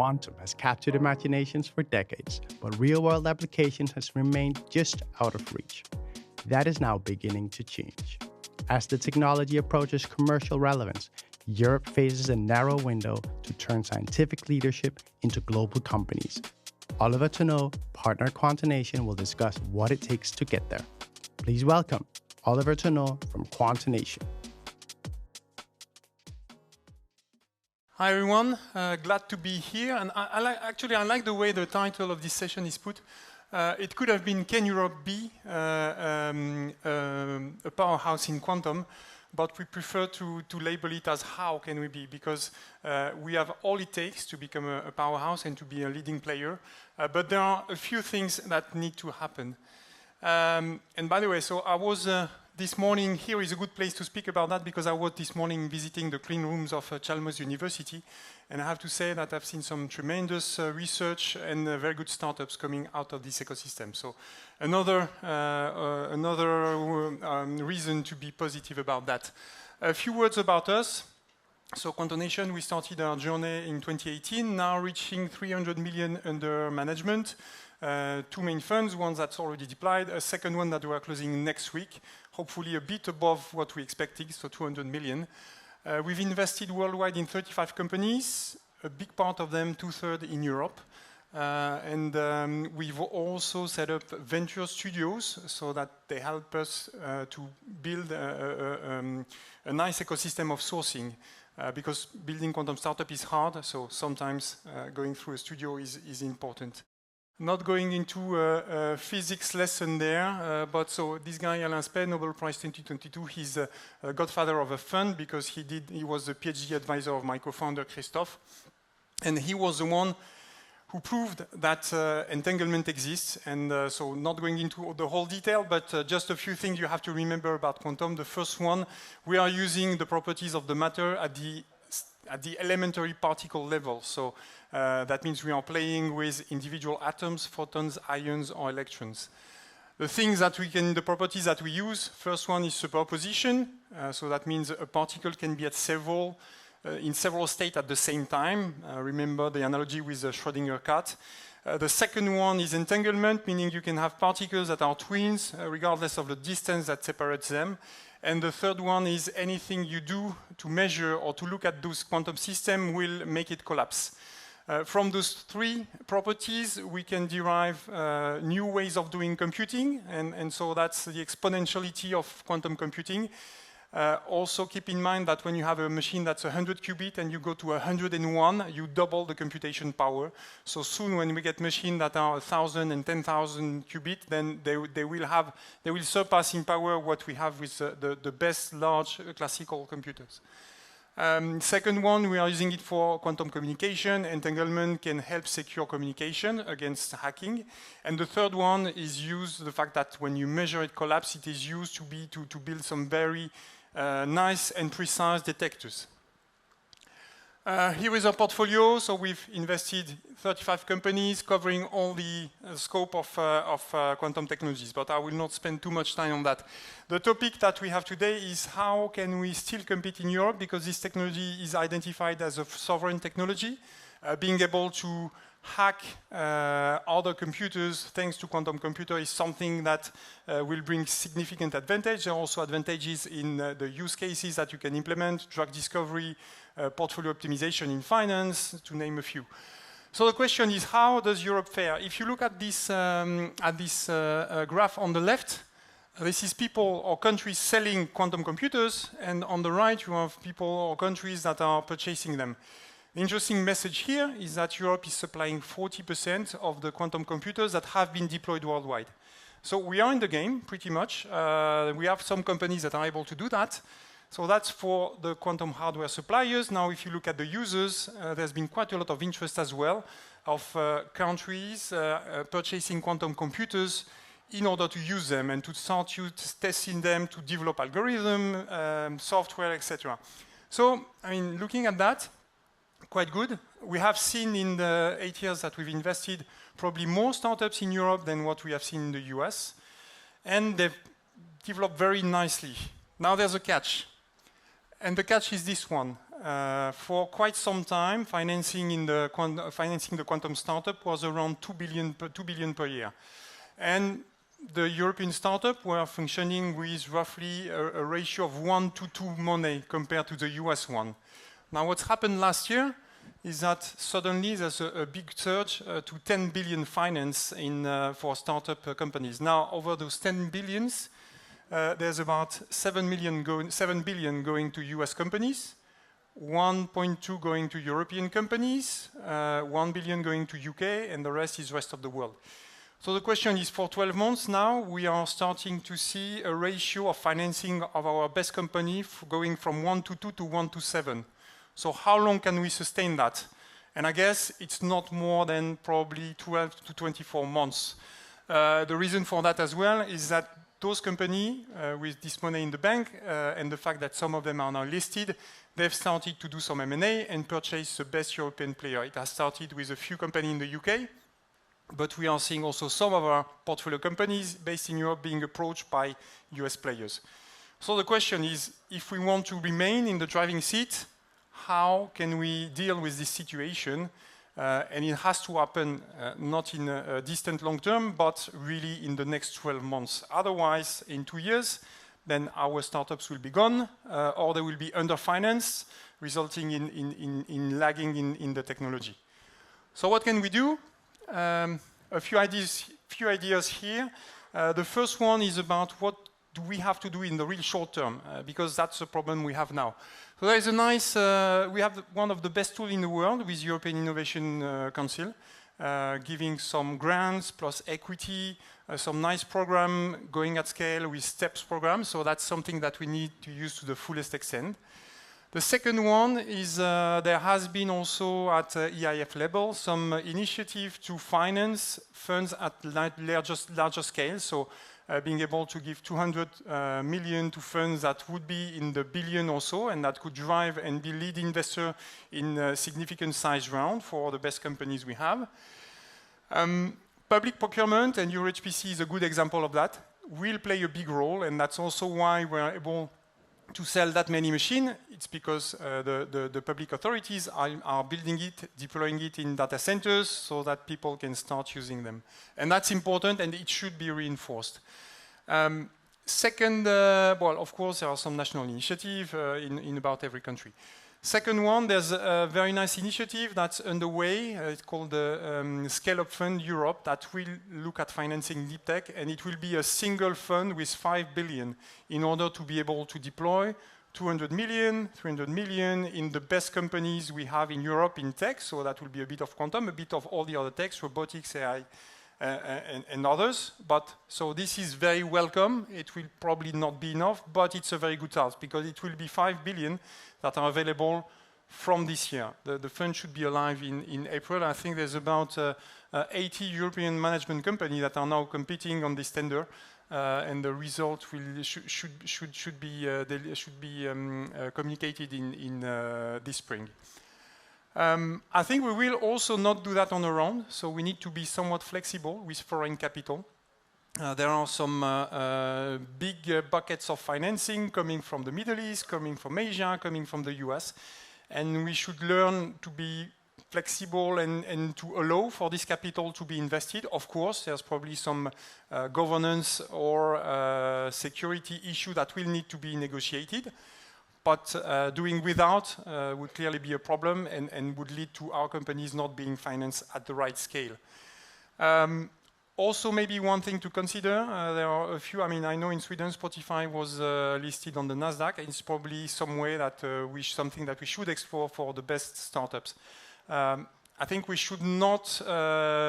Quantum has captured imaginations for decades, but real-world application has remained just out of reach. That is now beginning to change. As the technology approaches commercial relevance, Europe faces a narrow window to turn scientific leadership into global companies. Olivier Tonneau, partner at Quantonation, will discuss what it takes to get there. Please welcome Olivier Tonneau from Quantonation. Hi everyone, glad to be here. And I like the way the title of this session is put. It could have been "Can Europe be a powerhouse in quantum?" But we prefer to label it as "How can we be?" Because we have all it takes to become a powerhouse and to be a leading player. But there are a few things that need to happen. And by the way, so I was this morning, here is a good place to speak about that because I was this morning visiting the clean rooms of Chalmers University, and I have to say that I've seen some tremendous research and very good startups coming out of this ecosystem. So another reason to be positive about that. A few words about us. So Quantonation, we started our journey in 2018, now reaching 300 million under management. Two main funds, one that's already deployed, a second one that we are closing next week, hopefully a bit above what we expected, so 200 million. We've invested worldwide in 35 companies, a big part of them, 2/3 in Europe. We've also set up venture studios so that they help us to build a nice ecosystem of sourcing. Because building quantum startup is hard, so sometimes going through a studio is important. Not going into a physics lesson there, but so this guy, Alain Spey, Nobel Prize 2022, he's a godfather of a fund because he was the PhD advisor of my co-founder, Christophe. And he was the one who proved that entanglement exists. And so not going into the whole detail, but just a few things you have to remember about quantum. The first one, we are using the properties of the matter at the elementary particle level. So that means we are playing with individual atoms, photons, ions, or electrons. The properties that we use, first one is superposition. So that means a particle can be at in several states at the same time. Remember the analogy with the Schrödinger cat. The second one is entanglement, meaning you can have particles that are twins, regardless of the distance that separates them. And the third one is anything you do to measure or to look at those quantum systems will make it collapse. From those three properties, we can derive new ways of doing computing, and so that's the exponentiality of quantum computing. Also keep in mind that when you have a machine that's 100 qubits and you go to 101, you double the computation power. So soon when we get machines that are 1,000 and 10,000 qubits, then they will surpass in power what we have with the best large classical computers. Second one, we are using it for quantum communication. Entanglement can help secure communication against hacking. And the third one is the fact that when you measure it collapse, it is used to build some very nice and precise detectors. Here is our portfolio. So we've invested 35 companies covering all the scope of quantum technologies, but I will not spend too much time on that. The topic that we have today is how can we still compete in Europe, because this technology is identified as a sovereign technology. Being able to hack other computers thanks to quantum computer is something that will bring significant advantage. There are also advantages in the use cases that you can implement, drug discovery, portfolio optimization in finance, to name a few. So the question is, how does Europe fare? If you look at this graph on the left, this is people or countries selling quantum computers, and on the right you have people or countries that are purchasing them. The interesting message here is that Europe is supplying 40% of the quantum computers that have been deployed worldwide. So we are in the game, pretty much. We have some companies that are able to do that. So that's for the quantum hardware suppliers. Now, if you look at the users, there's been quite a lot of interest as well of countries purchasing quantum computers in order to use them and to start testing them, to develop algorithm, software, etc. So, I mean, looking at that, quite good. We have seen in the 8 years that we've invested probably more startups in Europe than what we have seen in the US. And they've developed very nicely. Now there's a catch. And the catch is this one. for quite some time, financing the quantum startup was around 2 billion per year. And the European startup were functioning with roughly a ratio of 1 to 2 money compared to the US one. Now what's happened last year is that suddenly there's a big surge to 10 billion finance for startup companies. Now over those 10 billions, there's about 7 billion going to US companies, 1.2 going to European companies, 1 billion going to UK, and the rest is rest of the world. So the question is, for 12 months now, we are starting to see a ratio of financing of our best company going from 1 to 2 to 1 to 7. So how long can we sustain that? And I guess it's not more than probably 12 to 24 months. The reason for that as well is that those companies with this money in the bank and the fact that some of them are now listed, they've started to do some M&A and purchase the best European player. It has started with a few companies in the UK, but we are seeing also some of our portfolio companies based in Europe being approached by US players. So the question is, if we want to remain in the driving seat, how can we deal with this situation? And it has to happen not in a distant long term, but really in the next 12 months. Otherwise, in 2 years, then our startups will be gone, or they will be underfinanced, resulting in lagging in the technology. So what can we do? A few ideas here. The first one is about what do we have to do in the real short term, because that's the problem we have now. So there is a nice, we have one of the best tools in the world with European Innovation Council, giving some grants plus equity, some nice program going at scale with STEPS program. So that's something that we need to use to the fullest extent. The second one is there has been also at EIF level some initiative to finance funds at larger scale. So being able to give 200 million to funds that would be in the billion or so, and that could drive and be lead investor in a significant size round for the best companies we have. Public procurement, and your HPC is a good example of that, will play a big role, and that's also why we're able to sell that many machines. It's because the public authorities are building it, deploying it in data centers so that people can start using them. And that's important, and it should be reinforced. Second, well, of course, there are some national initiatives in about every country. Second one, there's a very nice initiative that's underway. It's called the Scale Up Fund Europe that will look at financing deep tech, and it will be a single fund with 5 billion in order to be able to deploy 200 million, 300 million in the best companies we have in Europe in tech. So that will be a bit of quantum, a bit of all the other techs, robotics, AI, and others. But so this is very welcome. It will probably not be enough, but it's a very good start because it will be 5 billion that are available from this year. The fund should be alive in April. I think there's about 80 European management companies that are now competing on this tender, and the result should be communicated in this spring. I think we will also not do that on our own, so we need to be somewhat flexible with foreign capital. There are some big buckets of financing coming from the Middle East, coming from Asia, coming from the US, and we should learn to be flexible and to allow for this capital to be invested. Of course, there's probably some governance or security issue that will need to be negotiated, but doing without would clearly be a problem and would lead to our companies not being financed at the right scale. Also, maybe one thing to consider, there are a few, I mean, I know in Sweden, Spotify was listed on the NASDAQ. It's probably some way that something that we should explore for the best startups. I think we should not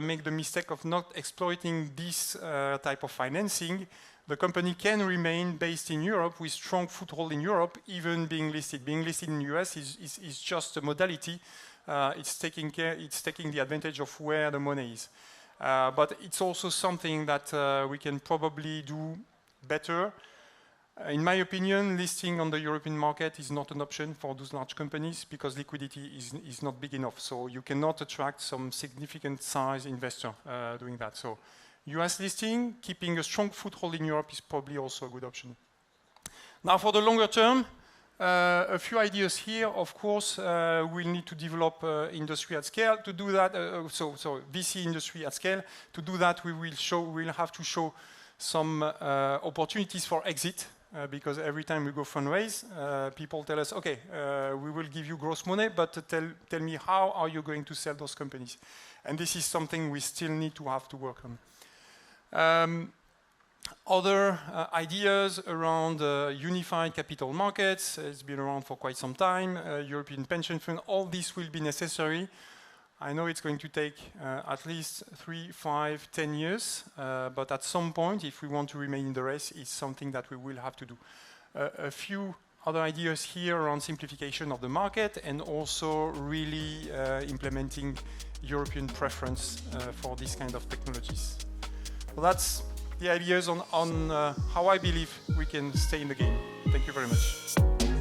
make the mistake of not exploiting this type of financing. The company can remain based in Europe with strong foothold in Europe, even being listed. Being listed in the US is just a modality. It's taking the advantage of where the money is. But it's also something that we can probably do better. In my opinion, listing on the European market is not an option for those large companies because liquidity is not big enough. So you cannot attract some significant size investor doing that. So US listing, keeping a strong foothold in Europe is probably also a good option. Now for the longer term, A few ideas here. Of course, we'll need to develop industry at scale. To do that, so VC industry at scale. To do that, we'll have to show some opportunities for exit, because every time we go fundraise, people tell us, okay, we will give you gross money, but tell me how are you going to sell those companies? And this is something we still need to have to work on. Other ideas around unified capital markets, it's been around for quite some time, European pension fund, all this will be necessary. I know it's going to take at least 3, 5, 10 years, but at some point, if we want to remain in the race, it's something that we will have to do. A few other ideas here around simplification of the market and also really implementing European preference for these kind of technologies. Well, that's the ideas on how I believe we can stay in the game. Thank you very much.